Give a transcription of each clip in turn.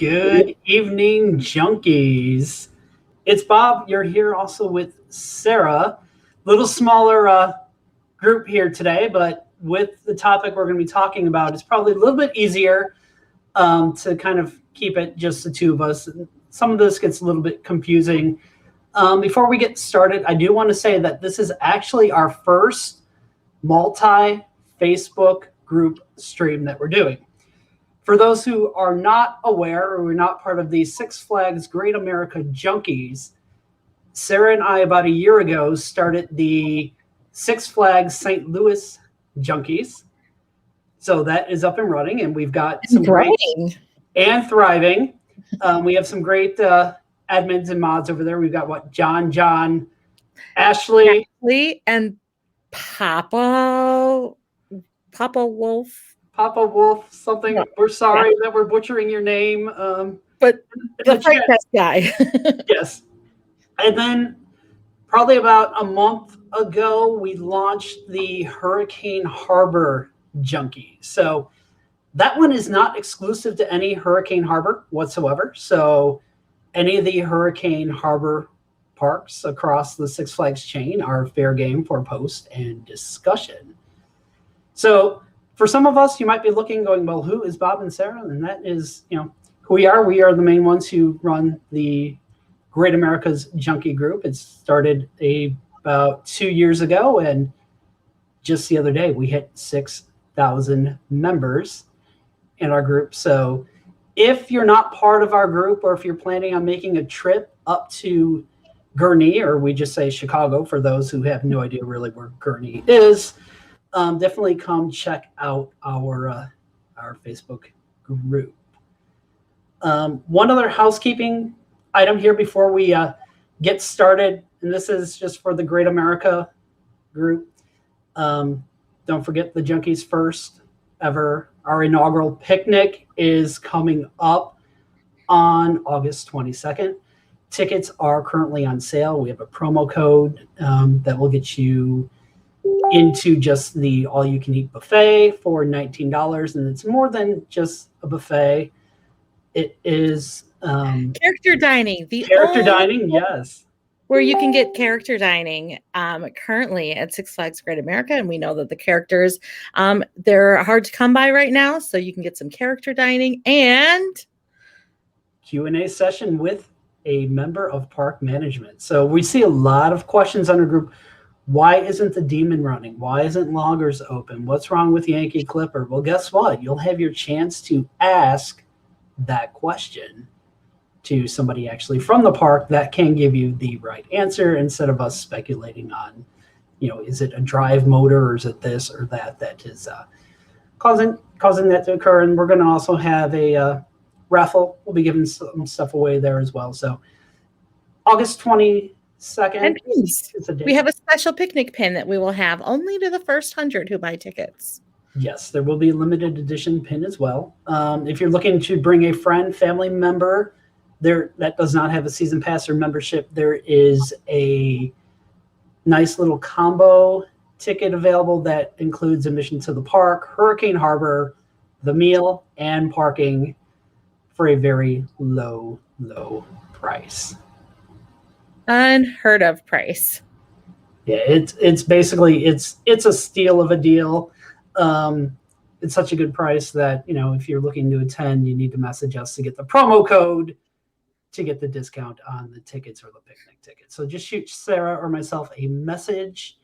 Good evening, junkies. It's Bob. You're here also with Sarah. Little smaller group here today, but with the topic we're going to be talking about, it's probably a little bit easier to kind of keep it just the two of us. Some of this gets a little bit confusing. Before we get started, I do want to say that this is actually our first multi-Facebook group stream that we're doing. For those who are not aware or are not part of the Six Flags Great America Junkies, Sarah and I about a year ago started the Six Flags St. Louis Junkies. So that is up and running, and we've got some great and thriving. We have some great admins and mods over there. We've got John, Ashley, and Papa Wolf. Papa Wolf, something. Yeah. We're sorry that we're butchering your name. But the Frank Best guy. Yes. And then probably about a month ago, we launched the Hurricane Harbor Junkie. So that one is not exclusive to any Hurricane Harbor whatsoever. So any of the Hurricane Harbor parks across the Six Flags chain are fair game for post and discussion. So for some of us, you might be looking, going, well, who is Bob and Sarah? And that is, who we are. We are the main ones who run the Great America's Junkie Group. It started about 2 years ago, and just the other day, we hit 6,000 members in our group. So if you're not part of our group, or if you're planning on making a trip up to Gurnee, or we just say Chicago for those who have no idea really where Gurnee is, definitely come check out our Facebook group. One other housekeeping item here before we get started, and this is just for the Great America group. Don't forget the Junkies First ever. Our inaugural picnic is coming up on August 22nd. Tickets are currently on sale. We have a promo code that will get you into just the all-you-can-eat buffet for $19, and it's more than just a buffet. It is character dining. Dining, yes. Where you can get character dining currently at Six Flags Great America, and we know that the characters they're hard to come by right now, so you can get some character dining and Q&A session with a member of park management. So we see a lot of questions on our group. Why isn't the Demon running? Why isn't Loggers open? What's wrong with Yankee Clipper? Well, guess what? You'll have your chance to ask that question to somebody actually from the park that can give you the right answer instead of us speculating on, is it a drive motor or is it this or that is causing that to occur. And we're going to also have a raffle. We'll be giving some stuff away there as well. So August 22nd. And we have a special picnic pin that we will have only to the first 100 who buy tickets. Yes, there will be a limited edition pin as well. If you're looking to bring a friend, family member that does not have a season pass or membership, there is a nice little combo ticket available that includes admission to the park, Hurricane Harbor, the meal, and parking for a very low price. Unheard of price. Yeah, it's basically it's a steal of a deal. It's such a good price that if you're looking to attend, you need to message us to get the promo code to get the discount on the tickets or the picnic tickets. So just shoot Sarah or myself a message,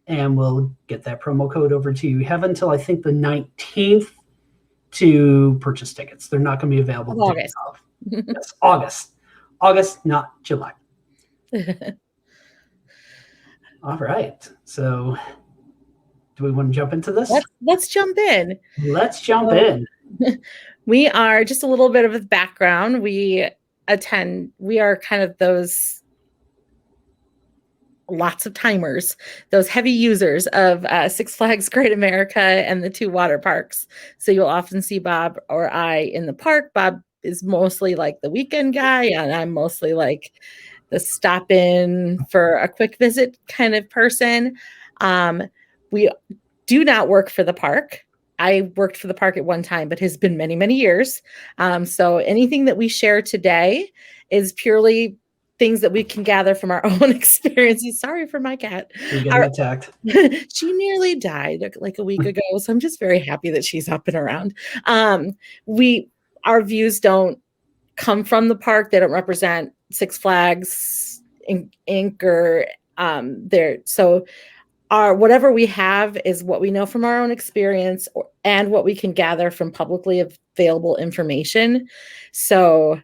and we'll get that promo code over to you. You have until I think the 19th to purchase tickets. They're not going to be available. August. Yes, August, not July. All right. So do we want to jump into this? Let's jump in. Let's jump in. We are just a little bit of a background. We are kind of those lots of timers, those heavy users of Six Flags Great America and the two water parks. So you'll often see Bob or I in the park. Bob is mostly like the weekend guy, and I'm mostly like the stop in for a quick visit kind of person. We do not work for the park. I worked for the park at one time, but has been many, many years. So anything that we share today is purely things that we can gather from our own experiences. Sorry for my cat. You're getting attacked. She nearly died like a week ago, so I'm just very happy that she's up and around. Our views don't come from the park. They don't represent Six Flags Inc. or there. So whatever we have is what we know from our own experience and what we can gather from publicly available information. So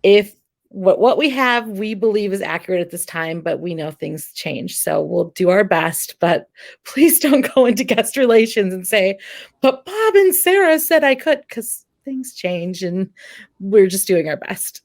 if what we have, we believe is accurate at this time, but we know things change. So we'll do our best, but please don't go into guest relations and say, but Bob and Sarah said I could, because things change and we're just doing our best.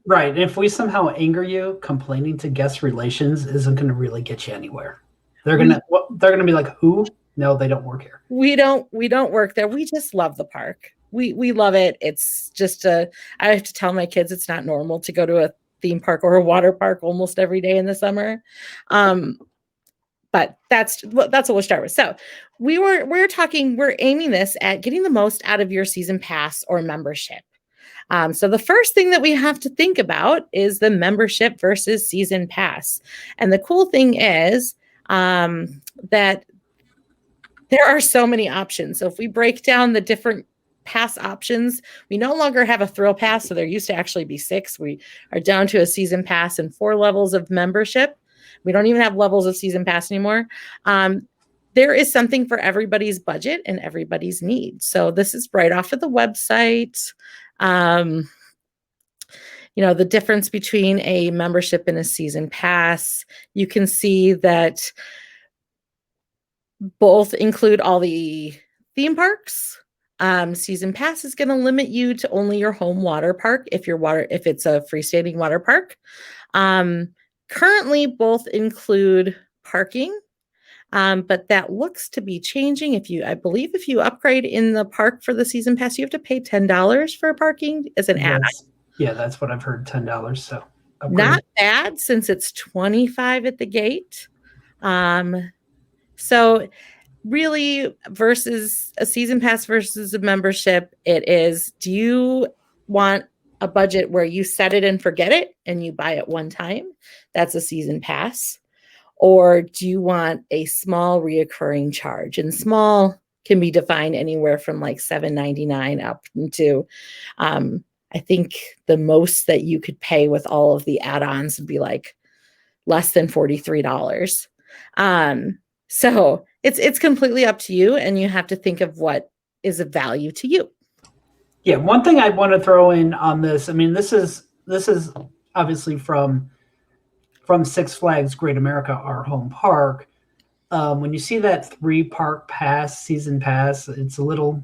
Right. And if we somehow anger you, complaining to guest relations isn't going to really get you anywhere. They're gonna be like, who? No, they don't work here. We don't work there. We just love the park. We love it. It's just I have to tell my kids it's not normal to go to a theme park or a water park almost every day in the summer. But that's what we'll start with. So we're aiming this at getting the most out of your season pass or membership. So the first thing that we have to think about is the membership versus season pass. And the cool thing is that there are so many options. So if we break down the different pass options, we no longer have a thrill pass. So there used to actually be 6. We are down to a season pass and 4 levels of membership. We don't even have levels of season pass anymore. There is something for everybody's budget and everybody's needs. So this is right off of the website. The difference between a membership and a season pass. You can see that both include all the theme parks. Season pass is going to limit you to only your home water park if it's a freestanding water park. Currently, both include parking, but that looks to be changing. I believe if you upgrade in the park for the season pass, you have to pay $10 for parking as an add-on. Yeah, that's what I've heard, $10. So upgrade. Not bad since it's $25 at the gate. So really, versus a season pass versus a membership, it is, do you want a budget where you set it and forget it and you buy it one time? That's a season pass. Or do you want a small reoccurring charge? And small can be defined anywhere from like $7.99 up to, I think the most that you could pay with all of the add-ons would be like less than $43. So it's completely up to you, and you have to think of what is of value to you. Yeah, one thing I want to throw in on this, I mean, this is obviously from Six Flags Great America, our home park. When you see that 3 park pass, season pass, it's a little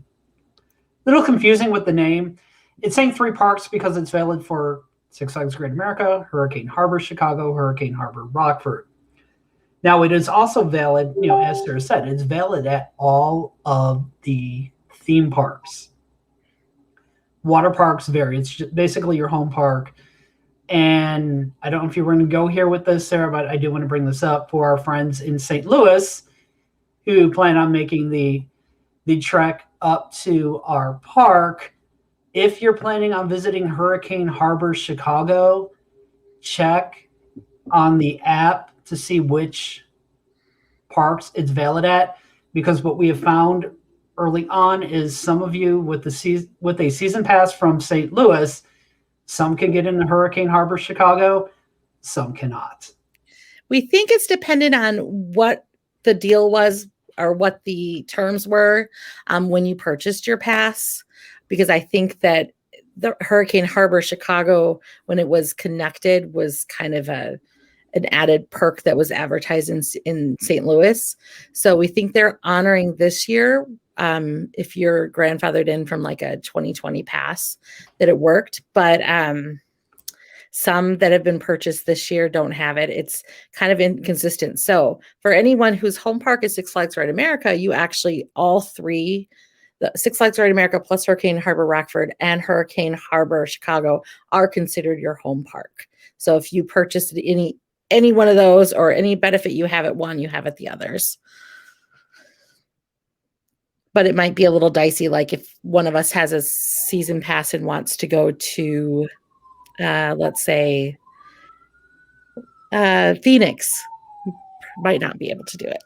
confusing with the name. It's saying 3 parks because it's valid for Six Flags Great America, Hurricane Harbor Chicago, Hurricane Harbor Rockford. Now, it is also valid, as Sarah said, it's valid at all of the theme parks. Water parks vary. It's just basically your home park. And I don't know if you were going to go here with this, Sarah, but I do want to bring this up for our friends in St. Louis who plan on making the trek up to our park. If you're planning on visiting Hurricane Harbor Chicago, check on the app to see which parks it's valid at, because what we have found early on is some of you with a season pass from St. Louis, some can get into Hurricane Harbor Chicago, some cannot. We think it's dependent on what the deal was or what the terms were when you purchased your pass, because I think that the Hurricane Harbor Chicago, when it was connected, was kind of an added perk that was advertised in St. Louis. So we think they're honoring this year, if you're grandfathered in from like a 2020 pass, that it worked. But some that have been purchased this year don't have it. It's kind of inconsistent. So for anyone whose home park is Six Flags Great America, you actually, all 3, the Six Flags Great America plus Hurricane Harbor Rockford and Hurricane Harbor Chicago, are considered your home park. So if you purchased any one of those, or any benefit you have at one, you have at the others. but it might be a little dicey. Like if one of us has a season pass and wants to go to, let's say, Phoenix, might not be able to do it.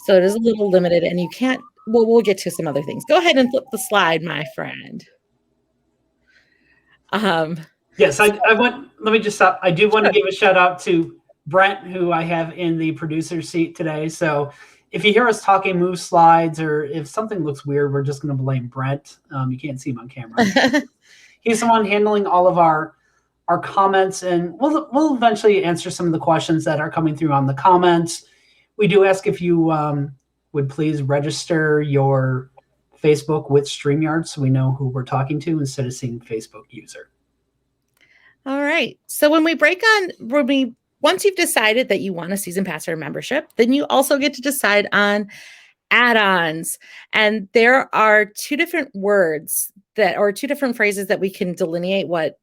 So it is a little limited, and you can't. Well, we'll get to some other things. Go ahead and flip the slide, my friend. Yes, I want. Let me just stop. I do want to give a shout out to Brent, who I have in the producer seat today. So if you hear us talking, move slides, or if something looks weird, we're just going to blame Brent. You can't see him on camera. He's the one handling all of our comments, and we'll eventually answer some of the questions that are coming through on the comments. We do ask if you would please register your Facebook with StreamYard so we know who we're talking to instead of seeing Facebook user. All right. So once you've decided that you want a season pass or membership, then you also get to decide on add-ons. And there are two different words two different phrases that we can delineate what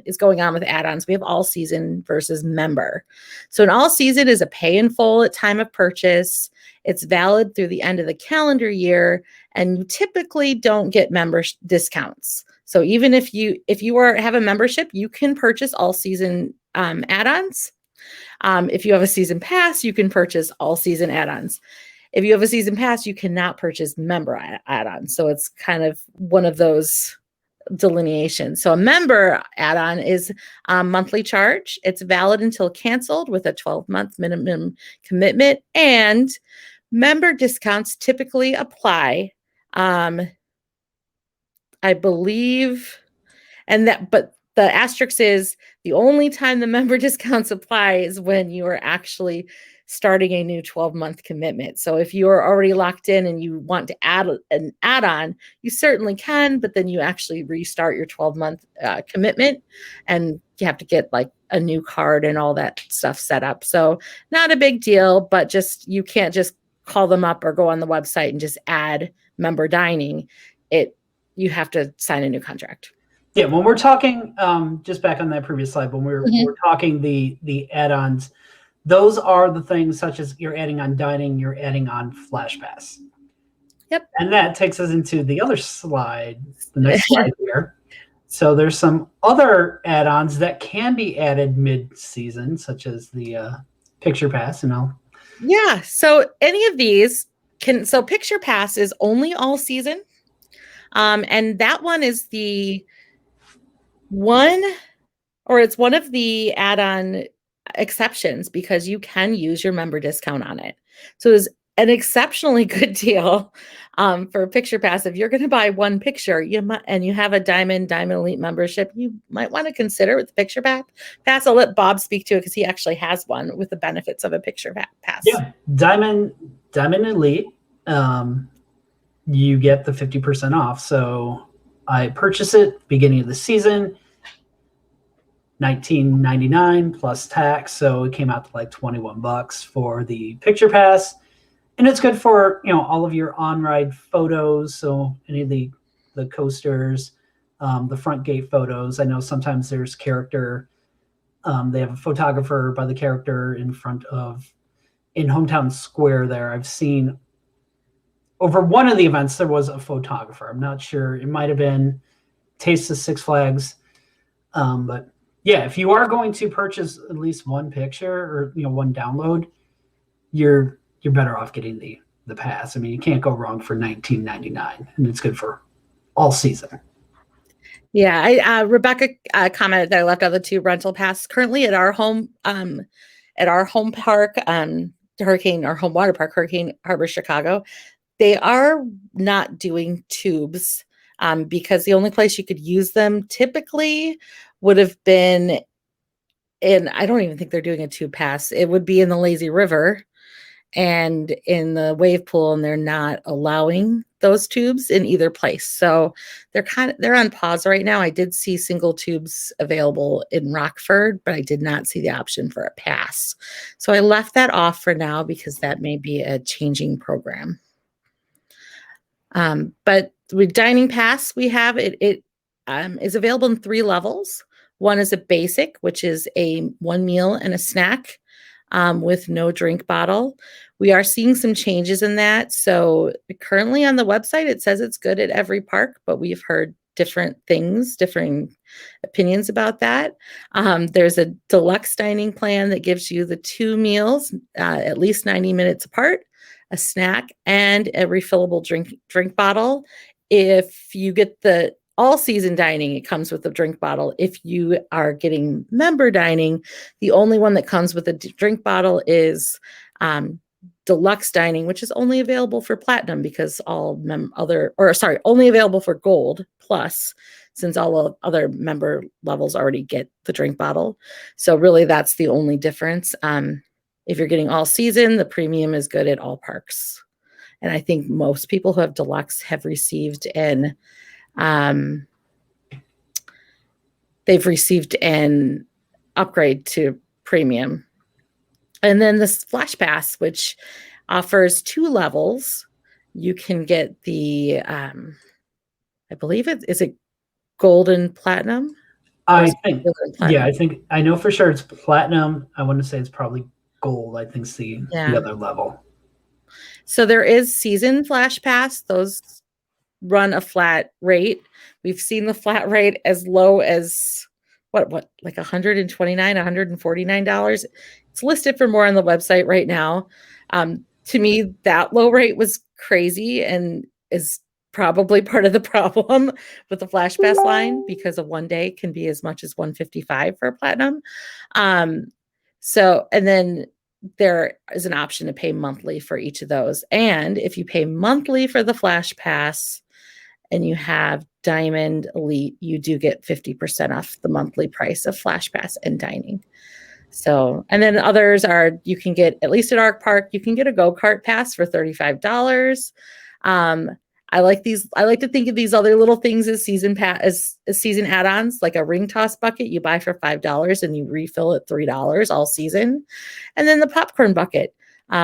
is going on with add-ons. We have all season versus member. So an all season is a pay in full at time of purchase. It's valid through the end of the calendar year, and you typically don't get member discounts. So even if you have a membership, you can purchase all season add-ons. If you have a season pass, you can purchase all season add-ons. If you have a season pass, you cannot purchase member add-ons. So it's kind of one of those delineations. So a member add-on is a monthly charge. It's valid until canceled with a 12-month minimum commitment, and member discounts typically apply. I believe, but the asterisk is the only time the member discounts apply is when you are actually starting a new 12-month commitment. So if you are already locked in and you want to add an add-on, you certainly can, but then you actually restart your 12-month commitment, and you have to get like a new card and all that stuff set up. So not a big deal, but you can't just call them up or go on the website and just add member dining. You have to sign a new contract. Yeah, when we're talking, just back on that previous slide, when we're talking the add-ons, those are the things such as you're adding on dining, you're adding on Flash Pass. Yep. And that takes us into the other slide, the next slide here. So there's some other add-ons that can be added mid-season, such as the Picture Pass, Yeah, so any of these so Picture Pass is only all season. And that one is it's one of the add-on exceptions because you can use your member discount on it. So it's an exceptionally good deal for a Picture Pass. If you're going to buy one picture, and you have a Diamond Elite membership, you might want to consider with the Picture Pass. I'll let Bob speak to it because he actually has one with the benefits of a Picture Pass. Yeah, Diamond Elite, you get the 50% off. So I purchased it beginning of the season, $19.99 plus tax, so it came out to like $21 for the Picture Pass, and it's good for all of your on-ride photos. So any of the coasters, the front gate photos. I know sometimes there's character. They have a photographer by the character in Hometown Square. There, I've seen over one of the events there was a photographer. I'm not sure. It might have been Taste of Six Flags, but. Yeah, if you are going to purchase at least one picture or one download, you're better off getting the pass. I mean, you can't go wrong for $19.99, and it's good for all season. Yeah, Rebecca commented that I left out the 2 rental pass currently at our home park, our home water park, Hurricane Harbor, Chicago. They are not doing tubes because the only place you could use them typically would have been I don't even think they're doing a tube pass. It would be in the lazy river and in the wave pool, and they're not allowing those tubes in either place. So they're on pause right now. I did see single tubes available in Rockford, but I did not see the option for a pass. So I left that off for now because that may be a changing program. But with Dining Pass, we have it is available in 3 levels. One is a basic, which is a 1 meal and a snack with no drink bottle. We are seeing some changes in that. So currently on the website, it says it's good at every park, but we've heard different things, differing opinions about that. There's a deluxe dining plan that gives you the 2 meals, at least 90 minutes apart, a snack, and a refillable drink bottle. If you get the all season dining, it comes with a drink bottle. If you are getting member dining, the only one that comes with a drink bottle is Deluxe Dining, which is only available for Platinum because only available for Gold Plus, since all other member levels already get the drink bottle. So really that's the only difference. If you're getting all season, the premium is good at all parks. And I think most people who have Deluxe have received an upgrade to premium. And then this Flash Pass, which offers 2 levels. You can get the, I believe is it gold and platinum? I think, I know for sure it's platinum. I want to say it's probably gold. I think it's the other level. So there is season Flash Pass. Those run a flat rate. We've seen the flat rate as low as like $129, $149. It's listed for more on the website right now. To me, that low rate was crazy and is probably part of the problem with the Flash Pass line, because a 1 day can be as much as $155 for a platinum. And then there is an option to pay monthly for each of those. And if you pay monthly for the Flash Pass and you have Diamond Elite, you do get 50% off the monthly price of Flash Pass and dining. So, and then others are, you can get, at least at Ark Park, you can get a go-kart pass for $35. I like to think of these other little things as season add-ons, like a ring toss bucket you buy for $5 and you refill at $3 all season. And then the popcorn bucket,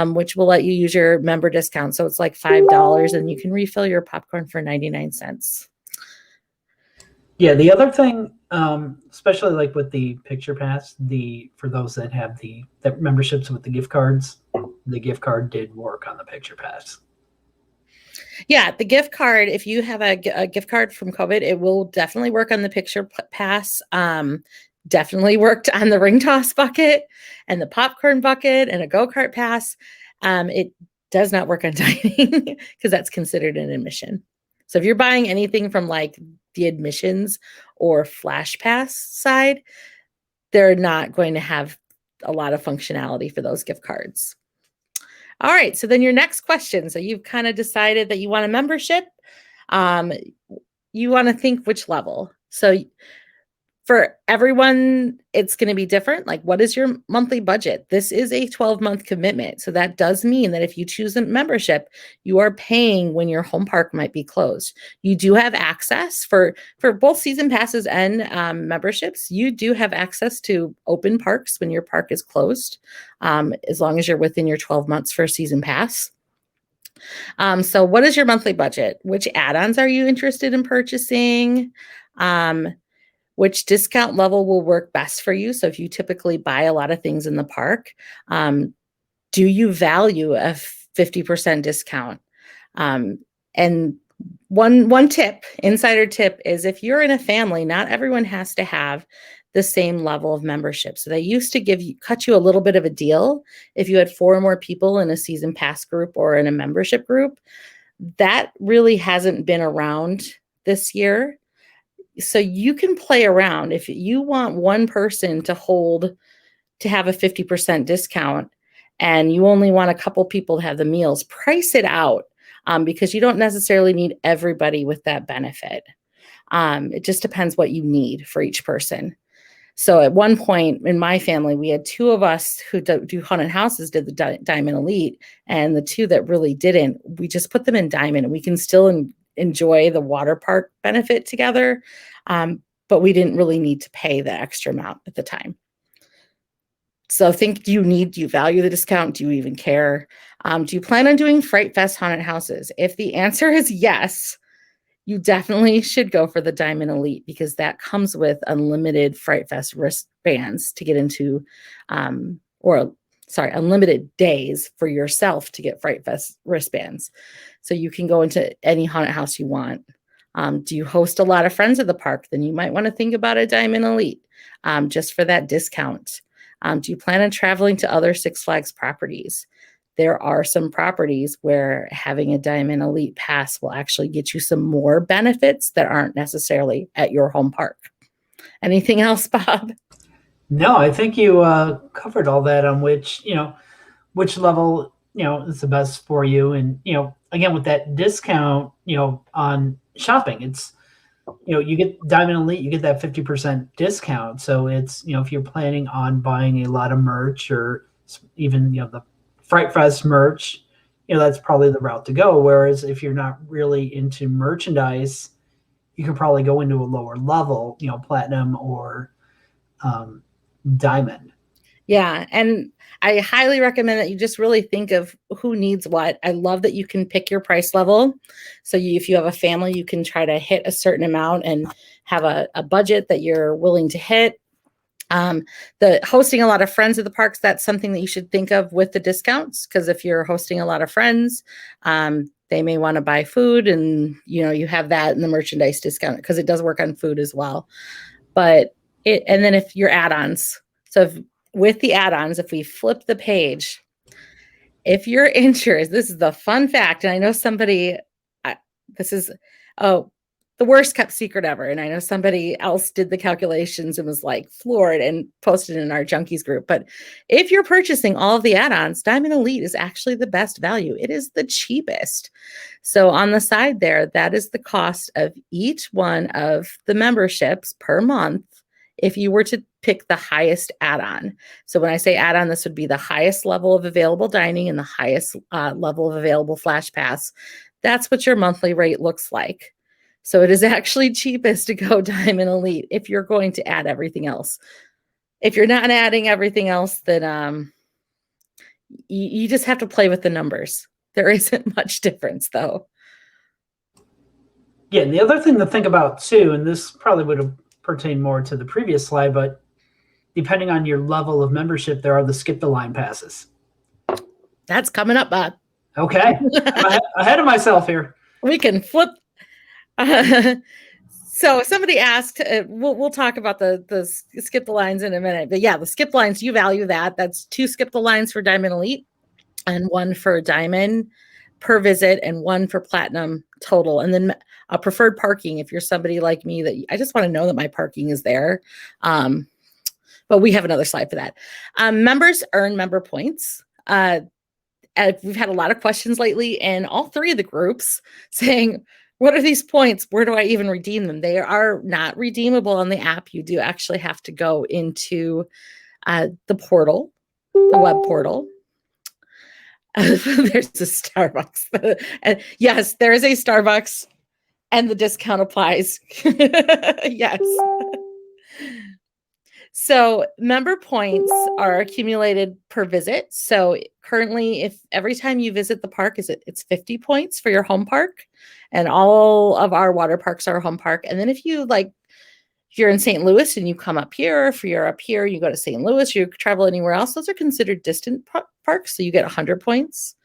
which will let you use your member discount. So it's like $5 and you can refill your popcorn for 99 cents. Yeah, the other thing, especially like with the picture pass, for those that have the memberships with the gift cards, the gift card did work on the picture pass. Yeah, the gift card, if you have a gift card from COVID, it will definitely work on the picture pass. Definitely worked on the ring toss bucket and the popcorn bucket and a go-kart pass. It does not work on dining because that's considered an admission. So if you're buying anything from like the admissions or Flash Pass side, they're not going to have a lot of functionality for those gift cards. All right, so then your next question. So you've kind of decided that you want a membership. You want to think which level. So for everyone, it's going to be different. Like, what is your monthly budget? This is a 12-month commitment. So that does mean that if you choose a membership, you are paying when your home park might be closed. You do have access for both season passes and memberships. You do have access to open parks when your park is closed, as long as you're within your 12 months for a season pass. So what is your monthly budget? Which add-ons are you interested in purchasing? Which discount level will work best for you? So if you typically buy a lot of things in the park, do you value a 50% discount? And one tip, insider tip, is if you're in a family, not everyone has to have the same level of membership. So they used to cut you a little bit of a deal if you had 4 or more people in a season pass group or in a membership group. That really hasn't been around this year. So you can play around. If you want one person to have a 50% discount and you only want a couple people to have the meals, price it out, because you don't necessarily need everybody with that benefit. It just depends what you need for each person. So at one point in my family, we had 2 of us who do haunted houses did the Diamond Elite, and the 2 that really didn't, we just put them in Diamond, and we can still enjoy the water park benefit together. But we didn't really need to pay the extra amount at the time. So do you value the discount? Do you even care? Do you plan on doing Fright Fest haunted houses? If the answer is yes, you definitely should go for the Diamond Elite, because that comes with unlimited Fright Fest wristbands to get into, or unlimited days for yourself to get Fright Fest wristbands. So you can go into any haunted house you want. Do you host a lot of friends at the park? Then you might want to think about a Diamond Elite just for that discount. Do you plan on traveling to other Six Flags properties? There are some properties where having a Diamond Elite pass will actually get you some more benefits that aren't necessarily at your home park. Anything else, Bob? No, I think you covered all that on which level, is the best for you. And, again, with that discount, on shopping, it's, you get Diamond Elite, you get that 50% discount. So it's, if you're planning on buying a lot of merch or even, the Fright Fest merch, that's probably the route to go. Whereas if you're not really into merchandise, you can probably go into a lower level, platinum or diamond. Yeah. And I highly recommend that you just really think of who needs what. I love that you can pick your price level. So if you have a family, you can try to hit a certain amount and have a budget that you're willing to hit. The hosting a lot of friends at the parks, that's something that you should think of with the discounts. Because if you're hosting a lot of friends, they may want to buy food and, you have that in the merchandise discount because it does work on food as well. And then if your add-ons, with the add-ons, if we flip the page, if you're interested, this is the fun fact, and I know somebody, this is the worst kept secret ever, and I know somebody else did the calculations and was like floored and posted in our Junkies group, but if you're purchasing all of the add-ons, Diamond Elite is actually the best value. It is the cheapest. So on the side there, that is the cost of each one of the memberships per month if you were to pick the highest add-on. So when I say add-on, this would be the highest level of available dining and the highest level of available Flash Pass. That's what your monthly rate looks like. So it is actually cheapest to go Diamond Elite if you're going to add everything else. If you're not adding everything else, then you just have to play with the numbers. There isn't much difference, though. Yeah, and the other thing to think about, too, and this probably would have pertained more to the previous slide, but depending on your level of membership, there are the skip the line passes. That's coming up, Bob. Okay. I'm ahead of myself here. We can flip. So somebody asked, we'll talk about the skip the lines in a minute, but yeah, the skip lines, you value that. That's 2 skip the lines for Diamond Elite and 1 for Diamond per visit and 1 for Platinum total. And then a preferred parking, if you're somebody like me that I just want to know that my parking is there. But we have another slide for that. Members earn member points. We've had a lot of questions lately in all 3 of the groups saying, what are these points? Where do I even redeem them? They are not redeemable on the app. You do actually have to go into the portal, the web portal. There's a Starbucks. Yes, there is a Starbucks and the discount applies. Yes. So member points are accumulated per visit. So currently, if every time you visit the park, it's 50 points for your home park, and all of our water parks are a home park. And then if you're in St. Louis and you come up here, if you're up here, you go to St. Louis, you travel anywhere else, those are considered distant parks. So you get 100 points.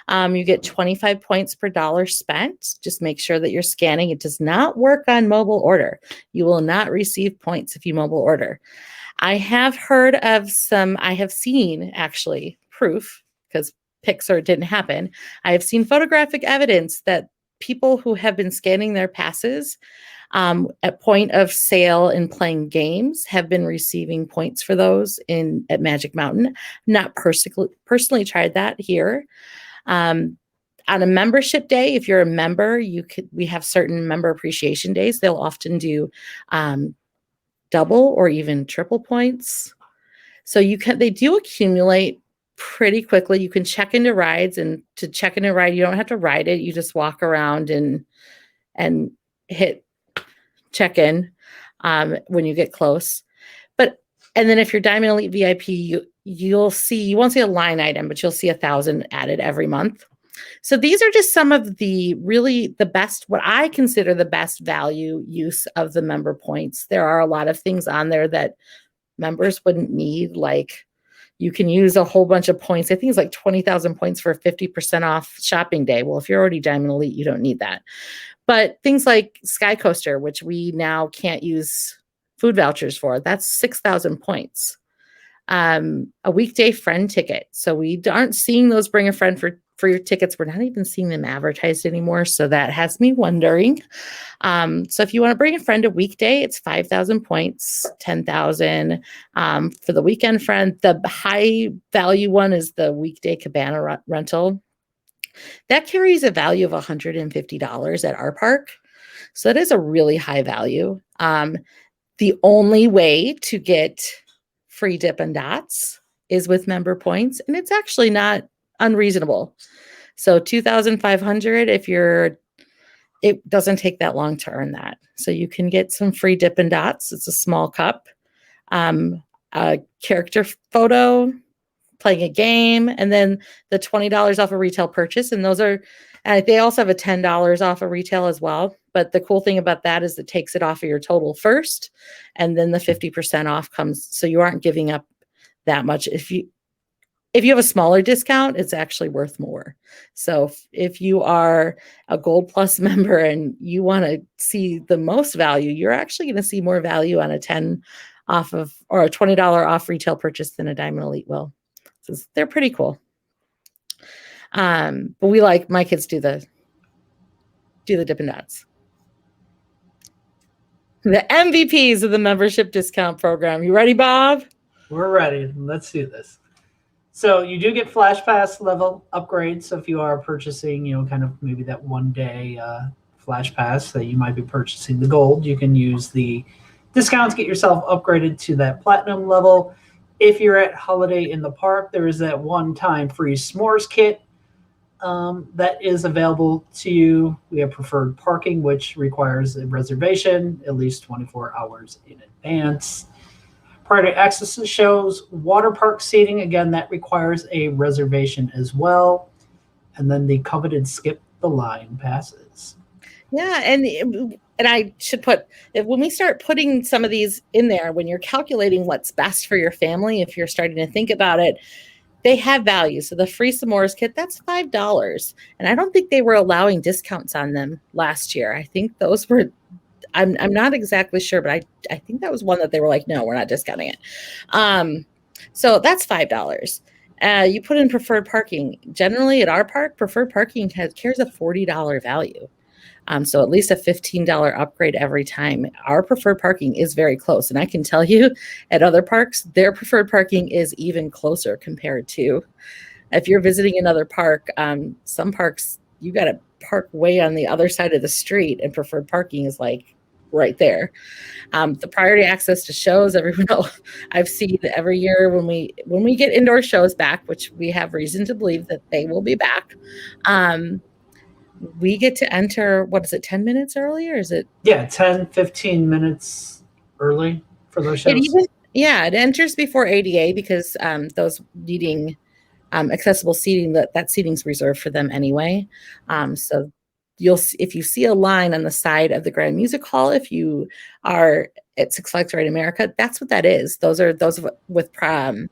You get 25 points per dollar spent. Just make sure that you're scanning. It does not work on mobile order. You will not receive points if you mobile order. I have seen actually proof, because Pixar didn't happen. I have seen photographic evidence that people who have been scanning their passes at point of sale and playing games have been receiving points for those at Magic Mountain. Not personally tried that here. On a membership day, if you're a member, we have certain member appreciation days. They'll often do double or even triple points. So they do accumulate pretty quickly. You can check into rides, and to check into a ride, you don't have to ride it. You just walk around and hit check in when you get close. And then if you're Diamond Elite VIP, you won't see a line item, but you'll see 1,000 added every month. So these are just some of the best, what I consider the best value use of the member points. There are a lot of things on there that members wouldn't need, like You can use a whole bunch of points. I think it's like 20,000 points for a 50% off shopping day. Well, if you're already Diamond Elite, you don't need that. But things like Sky Coaster, which we now can't use food vouchers for, that's 6,000 points. A weekday friend ticket. So we aren't seeing those bring a friend for your tickets. We're not even seeing them advertised anymore. So that has me wondering. So if you want to bring a friend a weekday, it's 5,000 points, 10,000 for the weekend friend. The high value one is the weekday cabana rental. That carries a value of $150 at our park. So that is a really high value. The only way to get free Dippin' Dots is with member points, and it's actually not unreasonable. So 2,500 it doesn't take that long to earn that. So you can get some free Dippin' Dots. It's a small cup, a character photo, playing a game, and then the $20 off a retail purchase. And those are, they also have a $10 off a retail as well. But the cool thing about that is it takes it off of your total first, and then the 50% off comes. So you aren't giving up that much. If you have a smaller discount, it's actually worth more. So if you are a Gold Plus member and you want to see the most value, you're actually going to see more value on a 10 off of, or a $20 off retail purchase than a Diamond Elite will. So they're pretty cool. But we like, my kids do the Dippin' Dots. The MVPs of the membership discount program. You ready, Bob? We're ready. Let's do this. So you do get Flash Pass level upgrades. So if you are purchasing, kind of maybe that 1 day Flash Pass that you might be purchasing the gold, you can use the discounts, get yourself upgraded to that platinum level. If you're at Holiday in the Park, there is that one-time free s'mores kit that is available to you. We have preferred parking, which requires a reservation at least 24 hours in advance. Priority access to shows, water park seating, again, that requires a reservation as well. And then the coveted skip the line passes. Yeah, and I should put, when we start putting some of these in there, when you're calculating what's best for your family, if you're starting to think about it, they have value. So the free s'mores kit, that's $5. And I don't think they were allowing discounts on them last year. I think those were, I'm not exactly sure, but I think that was one that they were like, no, we're not discounting it. So that's $5. You put in preferred parking. Generally at our park, preferred parking carries a $40 value. So at least a $15 upgrade every time. Our preferred parking is very close. And I can tell you at other parks, their preferred parking is even closer compared to, if you're visiting another park, some parks, you got to park way on the other side of the street, and preferred parking is like right there. The priority access to shows, everyone knows, I've seen every year when we get indoor shows back, which we have reason to believe that they will be back. We get to enter, 10 minutes early, or is it? Yeah, 10, 15 minutes early for those shows. It enters before ADA because those needing accessible seating, that seating's reserved for them anyway. So if you see a line on the side of the Grand Music Hall, if you are at Six Flags Great America, that's what that is. Those are those with Diamond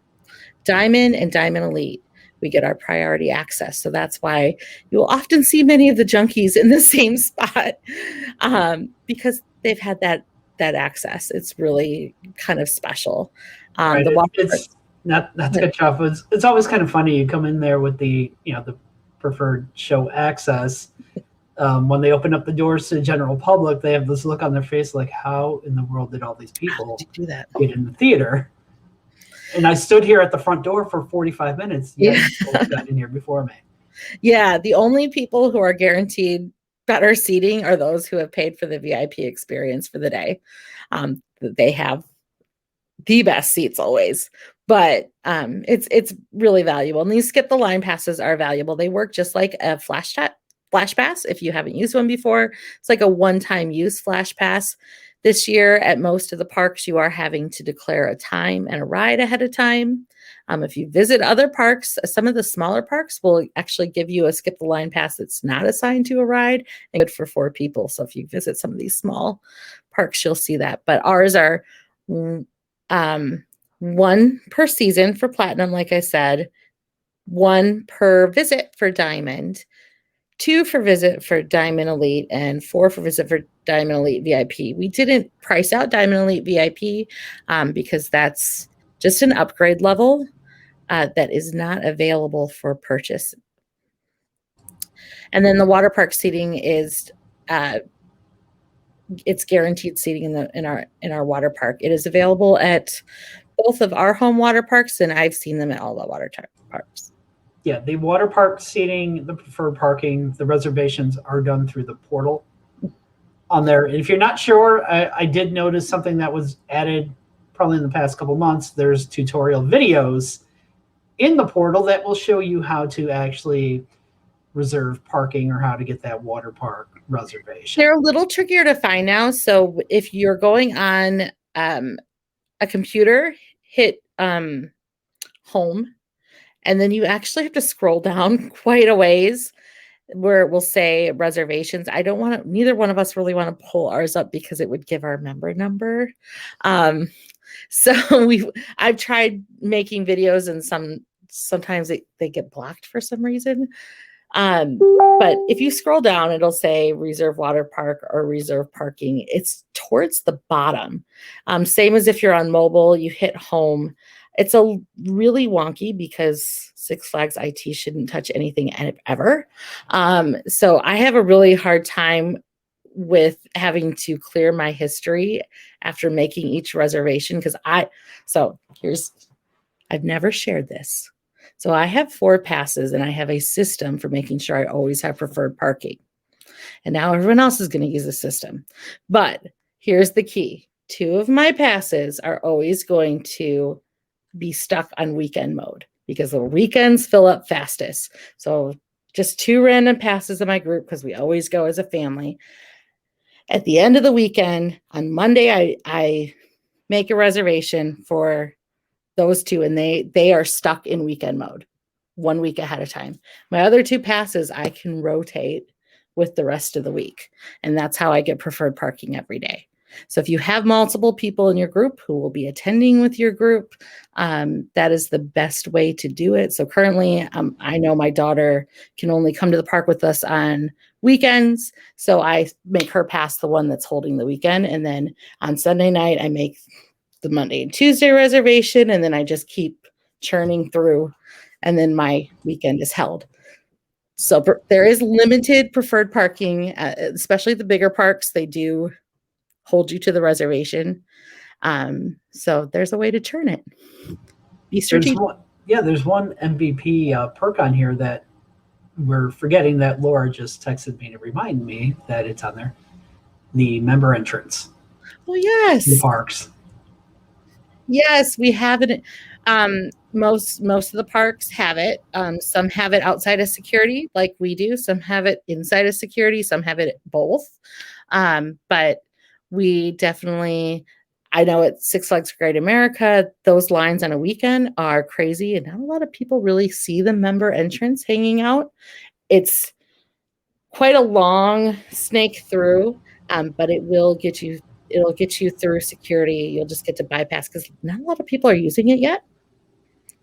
and Diamond Elite. We get our priority access. So that's why you'll often see many of the junkies in the same spot because they've had that access. It's really kind of special. Right. It's not to cut you off. It's always kind of funny. You come in there with the preferred show access. When they open up the doors to the general public, they have this look on their face like, how in the world did all these people do that? Get in the theater? And I stood here at the front door for 45 minutes. Yeah, people got in here before me. Yeah, the only people who are guaranteed better seating are those who have paid for the VIP experience for the day. They have the best seats always, but it's really valuable. And these skip the line passes are valuable. They work just like a Flash Pass. If you haven't used one before, it's like a one-time use Flash Pass. This year, at most of the parks, you are having to declare a time and a ride ahead of time. If you visit other parks, some of the smaller parks will actually give you a skip the line pass that's not assigned to a ride and good for 4 people. So if you visit some of these small parks, you'll see that. But ours are 1 per season for Platinum, like I said, 1 per visit for Diamond, 2 for visit for Diamond Elite, and 4 for visit for Diamond Elite VIP. We didn't price out Diamond Elite VIP because that's just an upgrade level that is not available for purchase. And then the water park seating is it's guaranteed seating in our water park. It is available at both of our home water parks, and I've seen them at all the water parks. Yeah, the water park seating, the preferred parking, the reservations are done through the portal on there. And if you're not sure, I did notice something that was added probably in the past couple months. There's tutorial videos in the portal that will show you how to actually reserve parking or how to get that water park reservation. They're a little trickier to find now. So if you're going on a computer, hit home, and then you actually have to scroll down quite a ways where it will say reservations. Neither one of us really want to pull ours up because it would give our member number. So I've tried making videos, and sometimes they get blocked for some reason. But if you scroll down, it'll say reserve water park or reserve parking. It's towards the bottom. Same as if you're on mobile, you hit home. It's a really wonky because Six Flags IT shouldn't touch anything ever. So I have a really hard time with having to clear my history after making each reservation because I've never shared this. So I have 4 passes and I have a system for making sure I always have preferred parking. And now everyone else is going to use the system. But here's the key. 2 of my passes are always going to be stuck on weekend mode because the weekends fill up fastest. So just 2 random passes in my group because we always go as a family. At the end of the weekend, on Monday, I make a reservation for those 2, and they are stuck in weekend mode 1 week ahead of time. My other 2 passes, I can rotate with the rest of the week. And that's how I get preferred parking every day. So if you have multiple people in your group who will be attending with your group, that is the best way to do it. So currently, I know my daughter can only come to the park with us on weekends. So I make her pass the one that's holding the weekend. And then on Sunday night, I make the Monday and Tuesday reservation. And then I just keep churning through. And then my weekend is held. So there is limited preferred parking, especially the bigger parks. They do hold you to the reservation. So there's a way to churn it. Be strategic. There's one MVP perk on here that we're forgetting that Laura just texted me to remind me that it's on there. The member entrance. Oh, yes. The parks. Yes, we have it. Most of the parks have it. Some have it outside of security like we do. Some have it inside of security. Some have it both. But we definitely, I know at Six Flags Great America, those lines on a weekend are crazy, and not a lot of people really see the member entrance hanging out. It's quite a long snake through, but it will get you. It'll get you through security. You'll just get to bypass because not a lot of people are using it yet.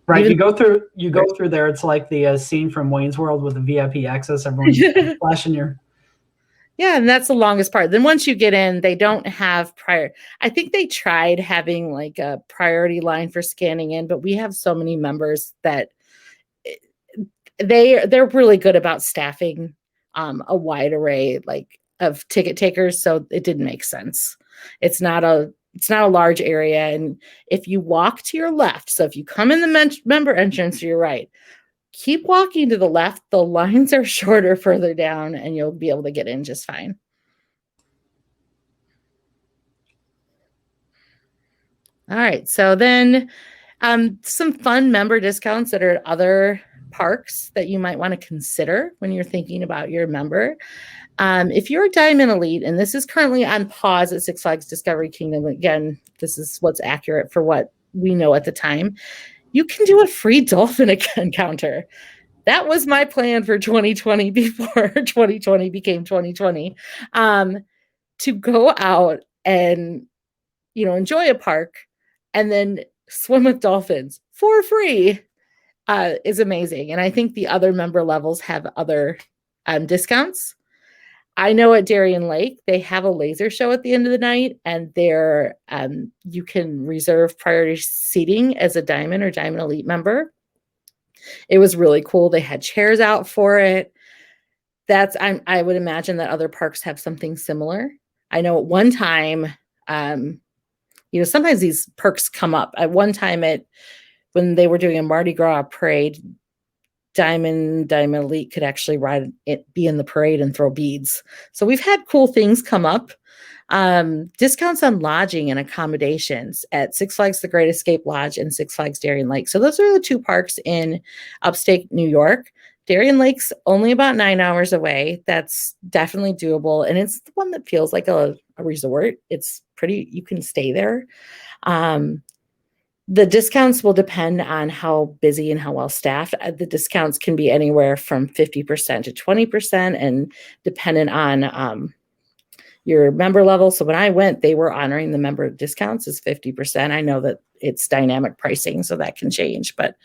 Right, you go through there. It's like the scene from Wayne's World with the VIP access. Everyone's flashing your. Yeah, and that's the longest part. Then once you get in, they don't have prior. I think they tried having like a priority line for scanning in, but we have so many members that they're really good about staffing a wide array of ticket takers. So it didn't make sense. It's not a large area, and if you walk to your left, so if you come in the member entrance to your right, keep walking to the left. The lines are shorter further down, and you'll be able to get in just fine. All right. So then some fun member discounts that are at other parks that you might want to consider when you're thinking about your member. If you're a Diamond Elite, and this is currently on pause at Six Flags Discovery Kingdom, again, this is what's accurate for what we know at the time, you can do a free dolphin encounter. That was my plan for 2020 before 2020 became 2020, to go out and, enjoy a park and then swim with dolphins for free is amazing. And I think the other member levels have other discounts. I know at Darien Lake, they have a laser show at the end of the night, and there you can reserve priority seating as a Diamond or Diamond Elite member. It was really cool. They had chairs out for it. I would imagine that other parks have something similar. I know at one time, sometimes these perks come up. At one time, when they were doing a Mardi Gras parade, Diamond Elite could actually be in the parade and throw beads. So we've had cool things come up. Discounts on lodging and accommodations at Six Flags The Great Escape Lodge and Six Flags Darien Lake. So those are the two parks in upstate New York. Darien Lake's only about 9 hours away. That's definitely doable. And it's the one that feels like a resort. It's pretty, you can stay there. The discounts will depend on how busy and how well staffed. The discounts can be anywhere from 50% to 20% and dependent on your member level. So when I went, they were honoring the member discounts as 50%. I know that it's dynamic pricing, so that can change, but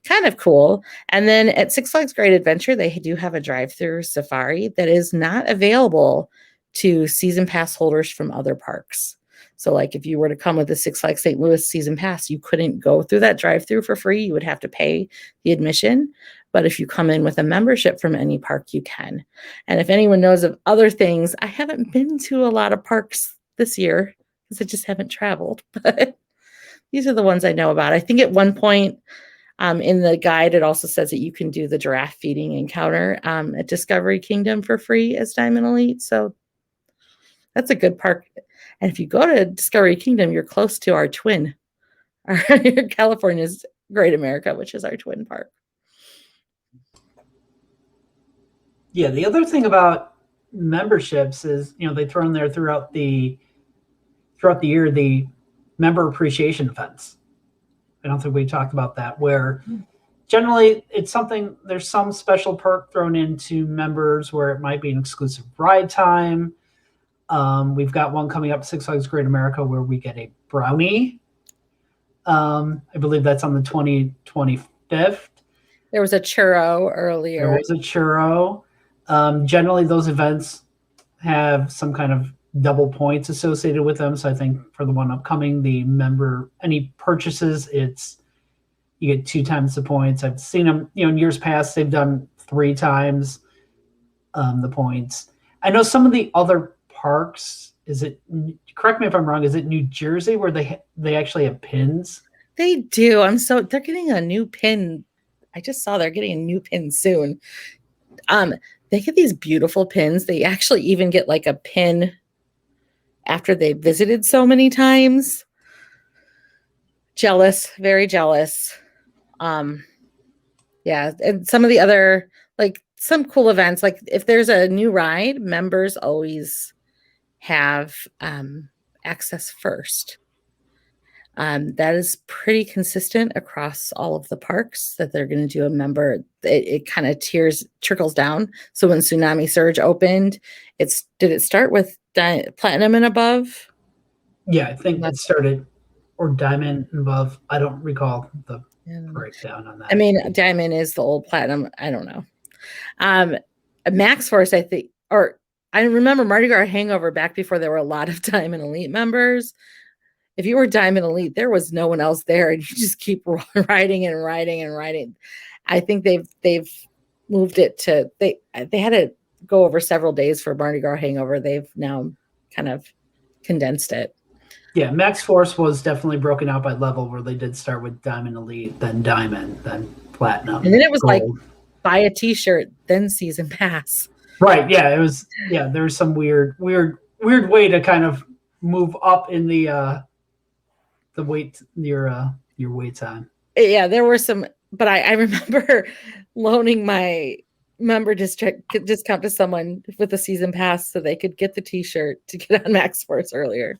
kind of cool. And then at Six Flags Great Adventure, they do have a drive-through safari that is not available to season pass holders from other parks. So like if you were to come with the Six Flags St. Louis season pass, you couldn't go through that drive-through for free. You would have to pay the admission. But if you come in with a membership from any park, you can. And if anyone knows of other things, I haven't been to a lot of parks this year because I just haven't traveled. But these are the ones I know about. I think at one point in the guide, it also says that you can do the giraffe feeding encounter at Discovery Kingdom for free as Diamond Elite. So that's a good park. And if you go to Discovery Kingdom, you're close to our twin, California's Great America, which is our twin park. Yeah, the other thing about memberships is, they throw in there throughout the year the member appreciation events. I don't think we talked about that, where generally it's there's some special perk thrown into members where it might be an exclusive ride time. We've got one coming up, Six Flags Great America, where we get a brownie. I believe that's on the 25th. There was a churro earlier. There was a churro. Generally, those events have some kind of double points associated with them. So I think for the one upcoming, any purchases, you get 2 times the points. I've seen them, in years past, they've done 3 times the points. I know some of the other parks, correct me if I'm wrong, is it New Jersey where they actually have pins? They do. They're getting a new pin. I just saw they're getting a new pin soon. They get these beautiful pins. They actually even get like a pin after they visited so many times. Jealous, very jealous. Yeah. And some of the other, like some cool events, like if there's a new ride, members always have access first. That is pretty consistent across all of the parks that they're going to do a member. It kind of trickles down. So when Tsunami Surge opened, did it start with platinum and above? Yeah, I think that started or diamond and above. I don't recall the breakdown on that. I mean, diamond is the old platinum. I don't know. Max Force, I think, or I remember Mardi Gras Hangover back before there were a lot of Diamond Elite members. If you were Diamond Elite, there was no one else there, and you just keep riding and riding and riding. I think they've moved it to they had to go over several days for Mardi Gras Hangover. They've now kind of condensed it. Yeah, Max Force was definitely broken out by level, where they did start with Diamond Elite, then Diamond, then Platinum, and then it was Gold. Like buy a T-shirt, then season pass. Right. Yeah, it was. Yeah, there was some weird way to kind of move up in the weight your wait time. Yeah, there were some, but I remember loaning my member discount to someone with a season pass so they could get the T-shirt to get on Max Force earlier.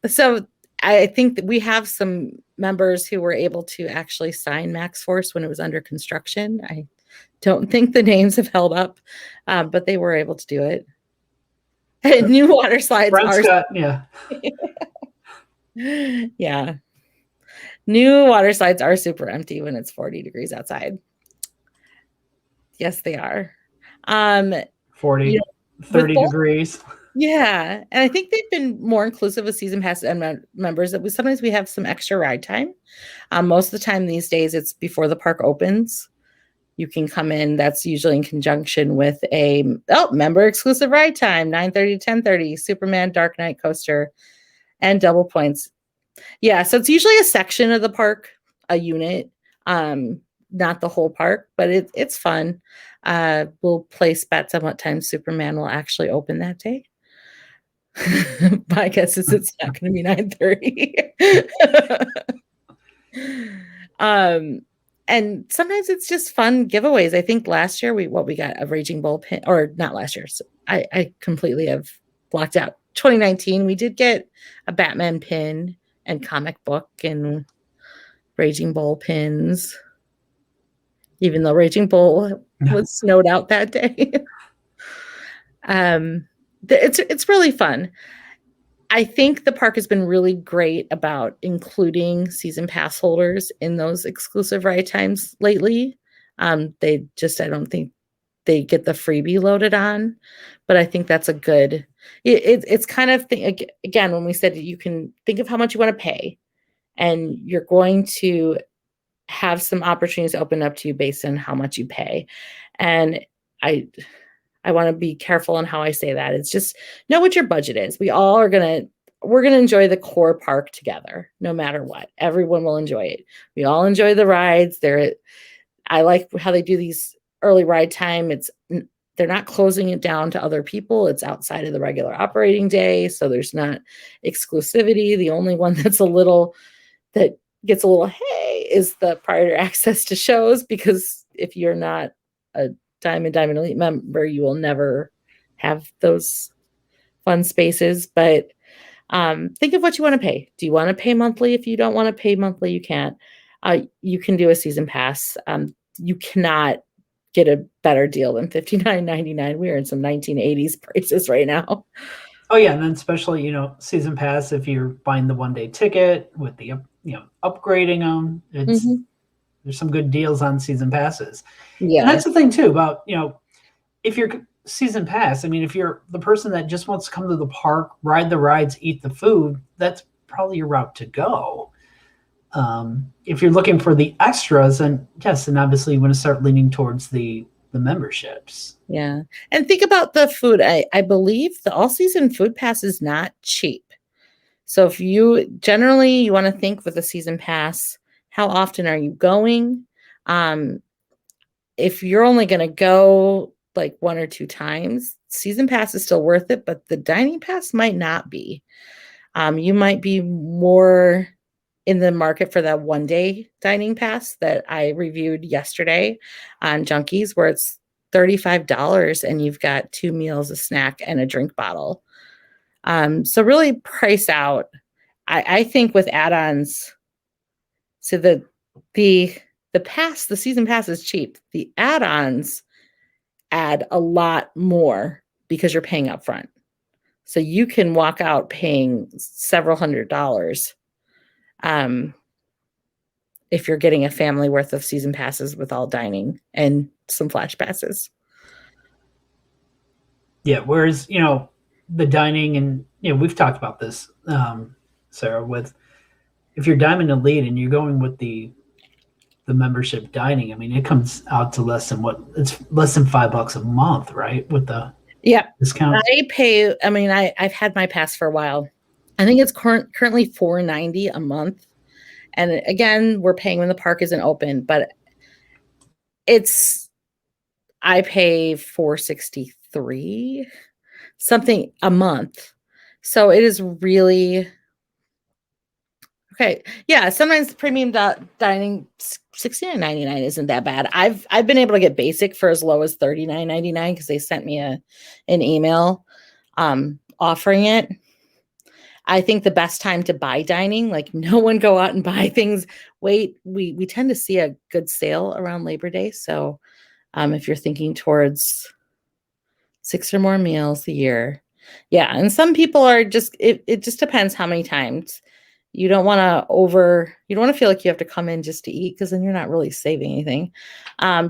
So I think that we have some members who were able to actually sign Max Force when it was under construction. I don't think the names have held up, but they were able to do it. And new water slides yeah. Yeah. New water slides are super empty when it's 40 degrees outside. Yes, they are. 40, You know, 30 both, degrees. yeah, and I think they've been more inclusive of season pass and members. That sometimes we have some extra ride time. Most of the time these days, it's before the park opens. You can come in. That's usually in conjunction with a member exclusive ride time, 9:30 to 10:30, Superman Dark Knight coaster, and double points. Yeah, so it's usually a section of the park, a unit, not the whole park, but it's fun. We'll place bets on what time Superman will actually open that day. My guess is it's not going to be 9:30. And sometimes it's just fun giveaways. I think last year we got a Raging Bull pin, or not last year. So I completely have blocked out. 2019, we did get a Batman pin and comic book and Raging Bull pins, even though Raging Bull was snowed out that day. It's really fun. I think the park has been really great about including season pass holders in those exclusive ride times lately. I don't think they get the freebie loaded on, but I think that's a good, it's kind of again, when we said you can think of how much you want to pay and you're going to have some opportunities open up to you based on how much you pay. And I want to be careful on how I say that. It's just know what your budget is. We're going to enjoy the core park together, no matter what. Everyone will enjoy it. We all enjoy the rides. I like how they do these early ride time. They're not closing it down to other people. It's outside of the regular operating day. So there's not exclusivity. The only one that gets a little hey is the prior access to shows, because if you're not a Diamond Elite member, you will never have those fun spaces. But think of what you want to pay. Do you want to pay monthly? If you don't want to pay monthly, you can't. You can do a season pass. You cannot get a better deal than $59.99. We're in some 1980s prices right now. Oh yeah, and then especially season pass, if you're buying the 1-day ticket with the upgrading them, there's some good deals on season passes. Yeah, and that's the thing too about if you're season pass. I mean, if you're the person that just wants to come to the park, ride the rides, eat the food, that's probably your route to go. If you're looking for the extras, then yes, and obviously you want to start leaning towards the memberships. Yeah. And think about the food. I believe the all-season food pass is not cheap. So if you want to think with a season pass, how often are you going? If you're only going to go like 1 or 2 times, season pass is still worth it, but the dining pass might not be. You might be more in the market for that 1-day dining pass that I reviewed yesterday on Junkies, where it's $35 and you've got 2 meals, a snack, and a drink bottle. So really price out. I think with add-ons, so the season pass is cheap. The add-ons add a lot more because you're paying up front. So you can walk out paying several $100s if you're getting a family worth of season passes with all dining and some flash passes. Yeah, whereas, the dining, and, we've talked about this, Sarah, with if you're Diamond Elite and you're going with the membership dining, I mean, it comes out to less than $5 a month, right? With the discount. I've had my pass for a while. I think it's currently $4.90 a month. And again, we're paying when the park isn't open, but I pay $4.63 something a month. So it is really okay. Yeah, sometimes premium dining $69.99 isn't that bad. I've been able to get basic for as low as $39.99 because they sent me an email offering it. I think the best time to buy dining, like no one go out and buy things. Wait, we tend to see a good sale around Labor Day. So if you're thinking towards 6 or more meals a year. Yeah. And some people are it just depends how many times You don't want to feel like you have to come in just to eat, because then you're not really saving anything.